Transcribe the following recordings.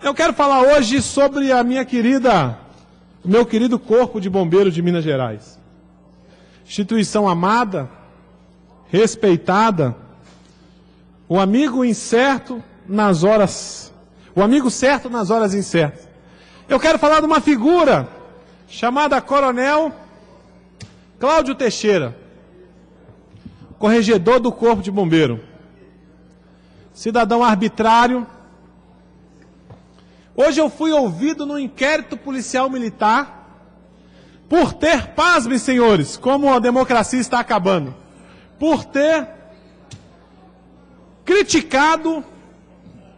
Eu quero falar hoje sobre o meu querido Corpo de Bombeiros de Minas Gerais. Instituição amada, respeitada, o amigo certo nas horas incertas. Eu quero falar de uma figura chamada Coronel Cláudio Teixeira, corregedor do Corpo de Bombeiro. Cidadão arbitrário. Hoje eu fui ouvido no inquérito policial militar por ter, pasmem senhores, como a democracia está acabando, por ter criticado,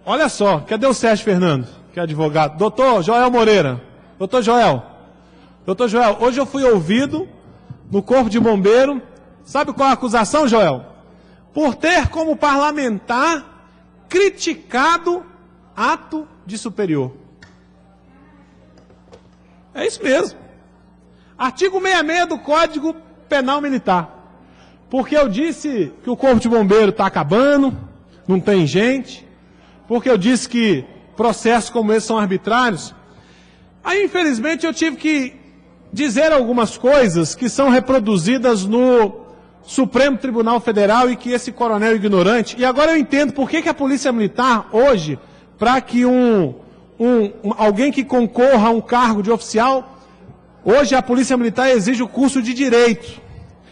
olha só, cadê o Sérgio Fernando, que é advogado? Doutor Joel Moreira, doutor Joel, hoje eu fui ouvido no Corpo de Bombeiro, sabe qual é a acusação, Joel? Por ter como parlamentar criticado ato de superior. É isso mesmo. Artigo 66 do Código Penal Militar. Porque eu disse que o Corpo de Bombeiro está acabando, não tem gente. Porque eu disse que processos como esse são arbitrários. Aí, infelizmente, eu tive que dizer algumas coisas que são reproduzidas no Supremo Tribunal Federal e que esse coronel é ignorante. E agora eu entendo por que a Polícia Militar, hoje, para que alguém que concorra a um cargo de oficial, hoje a Polícia Militar exige o curso de Direito.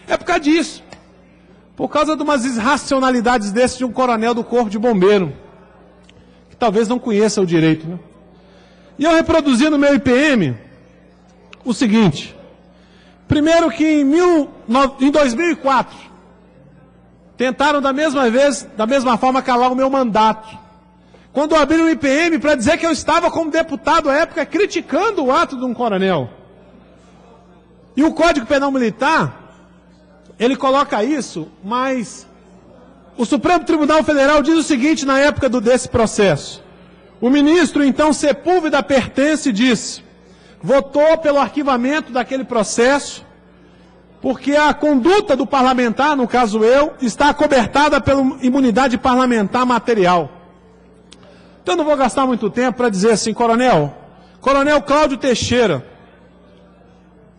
É por causa disso. Por causa de umas irracionalidades desses de um coronel do Corpo de Bombeiro, que talvez não conheça o direito, né? E eu reproduzi no meu IPM o seguinte. Primeiro que em 2004, tentaram da mesma forma calar o meu mandato. Quando abriram o IPM para dizer que eu estava como deputado à época criticando o ato de um coronel. E o Código Penal Militar, ele coloca isso, mas o Supremo Tribunal Federal diz o seguinte na época desse processo. O ministro, então, Sepúlveda Pertence, disse, votou pelo arquivamento daquele processo, porque a conduta do parlamentar, no caso eu, está acobertada pela imunidade parlamentar material. Então eu não vou gastar muito tempo para dizer assim, Coronel Cláudio Teixeira,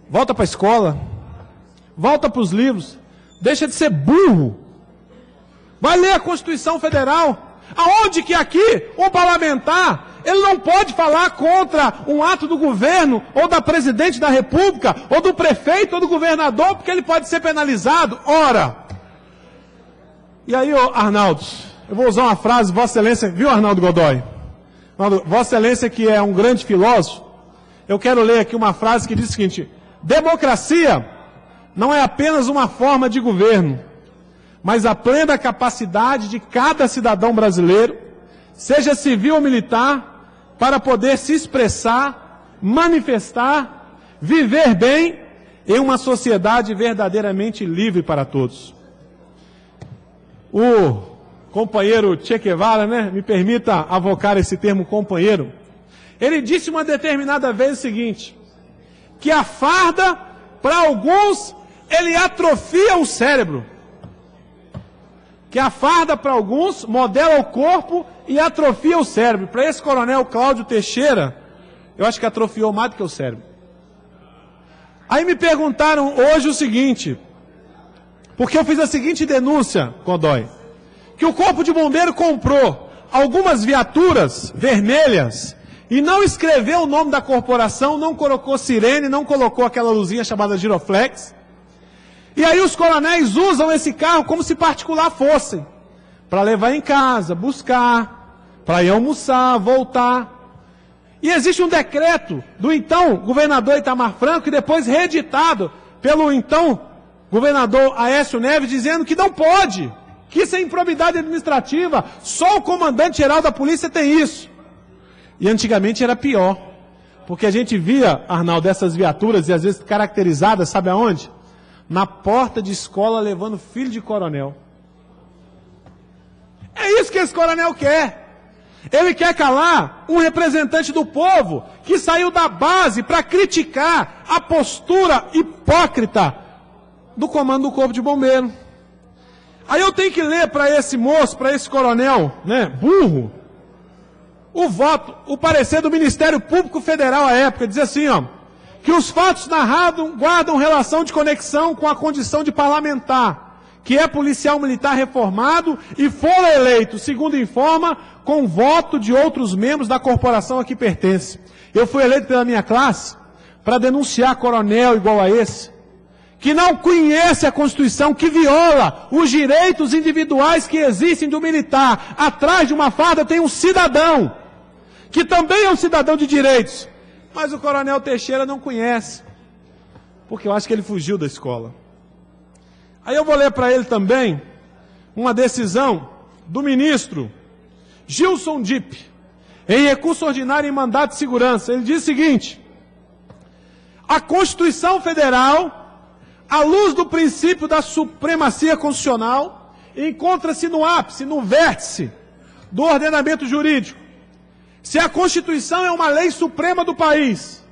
volta para a escola, volta para os livros, deixa de ser burro, vai ler a Constituição Federal, aonde que aqui um parlamentar, ele não pode falar contra um ato do governo, ou da presidente da república, ou do prefeito, ou do governador, porque ele pode ser penalizado. Ora! E aí, Arnaldo, eu vou usar uma frase, Vossa Excelência, viu, Arnaldo Godoy? Vossa Excelência, que é um grande filósofo, eu quero ler aqui uma frase que diz o seguinte, democracia não é apenas uma forma de governo, mas a plena capacidade de cada cidadão brasileiro, seja civil ou militar, para poder se expressar, manifestar, viver bem em uma sociedade verdadeiramente livre para todos. O companheiro Che Guevara, né, me permita avocar esse termo companheiro, ele disse uma determinada vez o seguinte, que a farda, para alguns, ele atrofia o cérebro. Que a farda, para alguns, modela o corpo e atrofia o cérebro. Para esse coronel Cláudio Teixeira, eu acho que atrofiou mais do que o cérebro. Aí me perguntaram hoje o seguinte, porque eu fiz a seguinte denúncia, Godoy, que o Corpo de Bombeiro comprou algumas viaturas vermelhas e não escreveu o nome da corporação, não colocou sirene, não colocou aquela luzinha chamada giroflex. E aí os coronéis usam esse carro como se particular fossem, para levar em casa, buscar, para ir almoçar, voltar. E existe um decreto do então governador Itamar Franco, e depois reeditado pelo então governador Aécio Neves, dizendo que não pode, que isso é improbidade administrativa, só o comandante-geral da polícia tem isso. E antigamente era pior, porque a gente via, Arnaldo, dessas viaturas, e às vezes caracterizadas, sabe aonde? Na porta de escola levando filho de coronel. É isso que esse coronel quer. Ele quer calar um representante do povo que saiu da base para criticar a postura hipócrita do comando do Corpo de Bombeiro. Aí eu tenho que ler para esse moço, para esse coronel, né, burro, o parecer do Ministério Público Federal à época, dizia assim, ó, que os fatos narrados guardam relação de conexão com a condição de parlamentar, que é policial militar reformado e for eleito, segundo informa, com voto de outros membros da corporação a que pertence. Eu fui eleito pela minha classe para denunciar coronel igual a esse, que não conhece a Constituição, que viola os direitos individuais que existem do militar. Atrás de uma farda tem um cidadão, que também é um cidadão de direitos. Mas o coronel Teixeira não conhece, porque eu acho que ele fugiu da escola. Aí eu vou ler para ele também uma decisão do ministro Gilson Dipp, em recurso ordinário em mandato de segurança. Ele diz o seguinte: a Constituição Federal, à luz do princípio da supremacia constitucional, encontra-se no ápice, no vértice do ordenamento jurídico. Se a Constituição é uma lei suprema do país,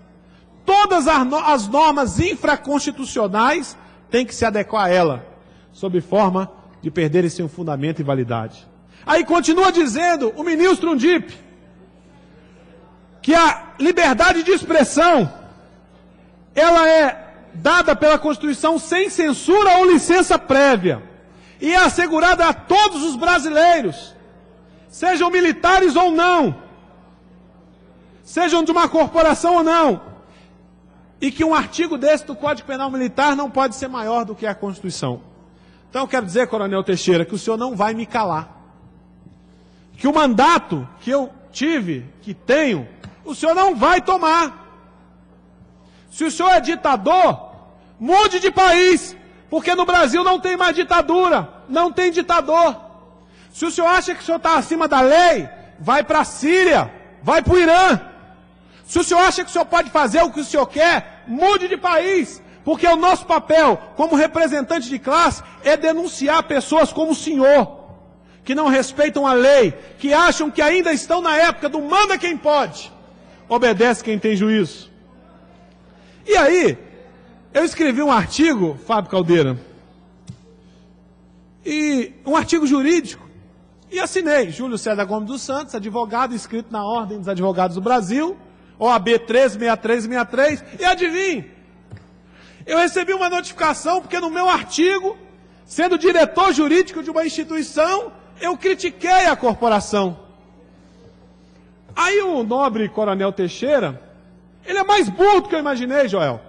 todas as normas infraconstitucionais têm que se adequar a ela, sob forma de perderem seu fundamento e validade. Aí continua dizendo o ministro Dipp que a liberdade de expressão, ela é dada pela Constituição sem censura ou licença prévia, e é assegurada a todos os brasileiros, sejam militares ou não, sejam de uma corporação ou não, e que um artigo desse do Código Penal Militar não pode ser maior do que a Constituição. Então eu quero dizer, coronel Teixeira, que o senhor não vai me calar, que o mandato que eu tive, que tenho, o senhor não vai tomar. Se o senhor é ditador, mude de país, porque no Brasil não tem mais ditadura, não tem ditador. Se o senhor acha que o senhor está acima da lei, vai para a Síria, vai para o Irã. Se o senhor acha que o senhor pode fazer o que o senhor quer, mude de país, porque o nosso papel como representante de classe é denunciar pessoas como o senhor, que não respeitam a lei, que acham que ainda estão na época do manda quem pode, obedece quem tem juízo. E aí, eu escrevi um artigo, Fábio Caldeira, e um artigo jurídico, e assinei, Júlio César Gomes dos Santos, advogado inscrito na Ordem dos Advogados do Brasil, OAB 136363, e adivinhe, eu recebi uma notificação, porque no meu artigo, sendo diretor jurídico de uma instituição, eu critiquei a corporação. Aí o nobre coronel Teixeira, ele é mais burro do que eu imaginei, Joel.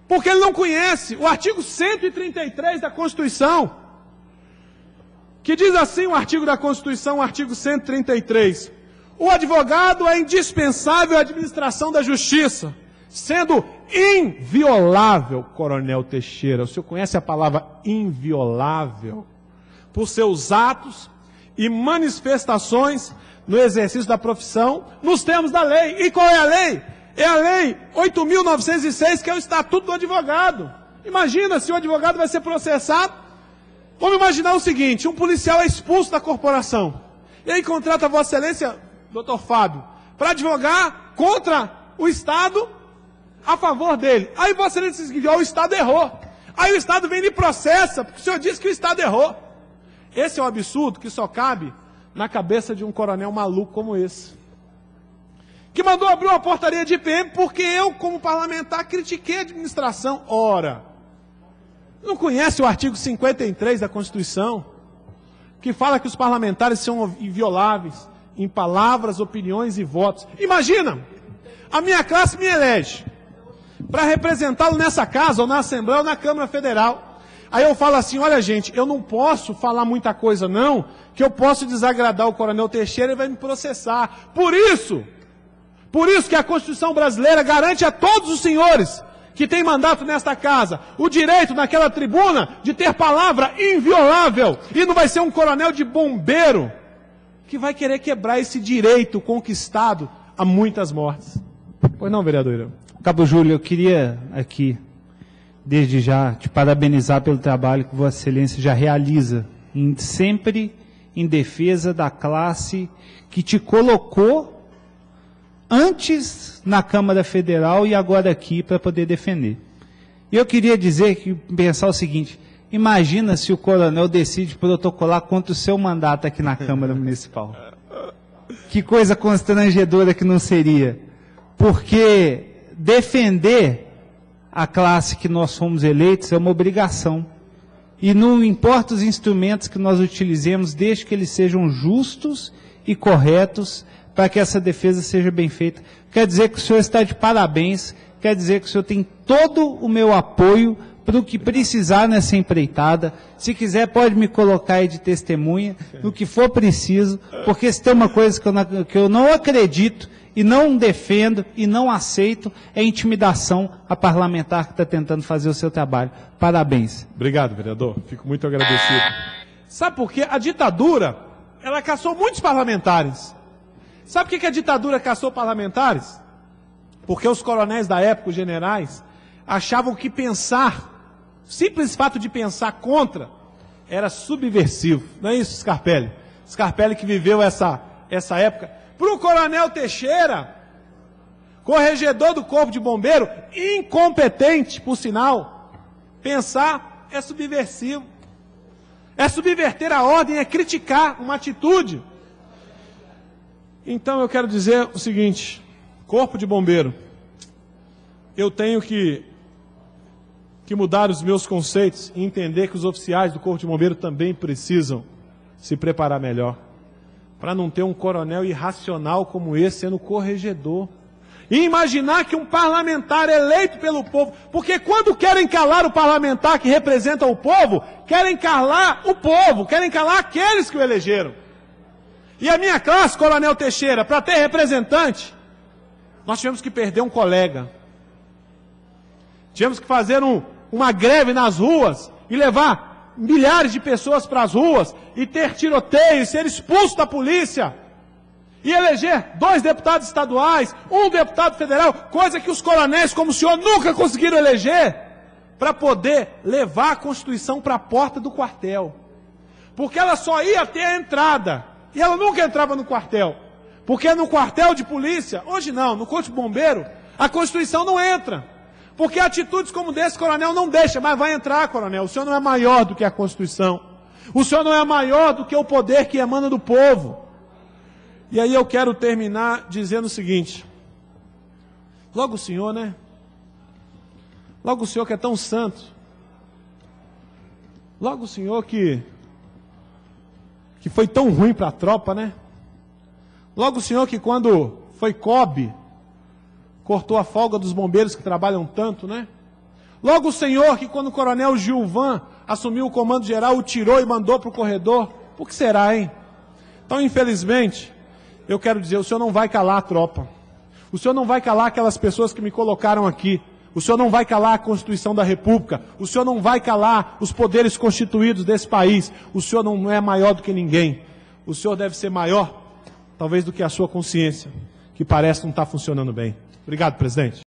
Porque ele não conhece o artigo 133 da Constituição, que diz assim o artigo da Constituição, o artigo 133. O advogado é indispensável à administração da justiça, sendo inviolável, coronel Teixeira. O senhor conhece a palavra inviolável? Por seus atos e manifestações no exercício da profissão, nos termos da lei. E qual é a lei? É a lei 8.906, que é o Estatuto do Advogado. Imagina se o advogado vai ser processado. Vamos imaginar o seguinte: um policial é expulso da corporação, e aí contrata Vossa Excelência, doutor Fábio, para advogar contra o Estado a favor dele. Aí Vossa Excelência diz que o Estado errou. Aí o Estado vem e lhe processa, porque o senhor disse que o Estado errou. Esse é um absurdo que só cabe na cabeça de um coronel maluco como esse, que mandou abrir uma portaria de IPM porque eu, como parlamentar, critiquei a administração. Ora, não conhece o artigo 53 da Constituição, que fala que os parlamentares são invioláveis em palavras, opiniões e votos. Imagina, a minha classe me elege para representá-lo nessa casa, ou na Assembleia, ou na Câmara Federal. Aí eu falo assim: olha gente, eu não posso falar muita coisa não, que eu posso desagradar o coronel Teixeira e vai me processar. Por isso que a Constituição brasileira garante a todos os senhores que têm mandato nesta casa o direito naquela tribuna de ter palavra inviolável. E não vai ser um coronel de bombeiro que vai querer quebrar esse direito conquistado a muitas mortes. Pois não, vereador? Cabo Júlio, eu queria aqui, desde já, te parabenizar pelo trabalho que Vossa Excelência já realiza, sempre em defesa da classe que te colocou antes na Câmara Federal e agora aqui para poder defender. E eu queria pensar o seguinte: imagina se o coronel decide protocolar contra o seu mandato aqui na Câmara Municipal. Que coisa constrangedora que não seria. Porque defender a classe que nós fomos eleitos é uma obrigação. E não importa os instrumentos que nós utilizemos, desde que eles sejam justos e corretos, para que essa defesa seja bem feita. Quer dizer que o senhor está de parabéns, quer dizer que o senhor tem todo o meu apoio para o que precisar nessa empreitada. Se quiser, pode me colocar aí de testemunha, no que for preciso, porque se tem uma coisa que eu não acredito, e não defendo, e não aceito, é intimidação a parlamentar que está tentando fazer o seu trabalho. Parabéns. Obrigado, vereador. Fico muito agradecido. Sabe por quê? A ditadura, ela caçou muitos parlamentares. Sabe por que a ditadura caçou parlamentares? Porque os coronéis da época, os generais, achavam que pensar, o simples fato de pensar contra, era subversivo. Não é isso, Scarpelli? Scarpelli que viveu essa época. Para o coronel Teixeira, corregedor do Corpo de Bombeiro, incompetente, por sinal, pensar é subversivo. É subverter a ordem, é criticar uma atitude. Então eu quero dizer o seguinte, Corpo de Bombeiro, eu tenho que mudar os meus conceitos e entender que os oficiais do Corpo de Bombeiro também precisam se preparar melhor, para não ter um coronel irracional como esse sendo corregedor. E imaginar que um parlamentar eleito pelo povo, porque quando querem calar o parlamentar que representa o povo, querem calar o povo, querem calar aqueles que o elegeram. E a minha classe, coronel Teixeira, para ter representante, nós tivemos que perder um colega. Tivemos que fazer uma greve nas ruas e levar milhares de pessoas para as ruas e ter tiroteio, ser expulso da polícia e eleger 2 deputados estaduais, 1 deputado federal, coisa que os coronéis como o senhor nunca conseguiram eleger, para poder levar a Constituição para a porta do quartel. Porque ela só ia ter a entrada e ela nunca entrava no quartel. Porque no quartel de polícia, hoje não, no Corpo de Bombeiro, a Constituição não entra. Porque atitudes como desse, coronel, não deixa, mas vai entrar, coronel. O senhor não é maior do que a Constituição. O senhor não é maior do que o poder que emana do povo. E aí eu quero terminar dizendo o seguinte. Logo o senhor, né? Logo o senhor que é tão santo. Logo o senhor que foi tão ruim para a tropa, né? Logo o senhor que quando foi COB, cortou a folga dos bombeiros que trabalham tanto, né? Logo o senhor que quando o coronel Gilvan assumiu o comando geral, o tirou e mandou para o corredor. Por que será, hein? Então, infelizmente, eu quero dizer, o senhor não vai calar a tropa. O senhor não vai calar aquelas pessoas que me colocaram aqui. O senhor não vai calar a Constituição da República. O senhor não vai calar os poderes constituídos desse país. O senhor não é maior do que ninguém. O senhor deve ser maior, talvez, do que a sua consciência, que parece não estar funcionando bem. Obrigado, presidente.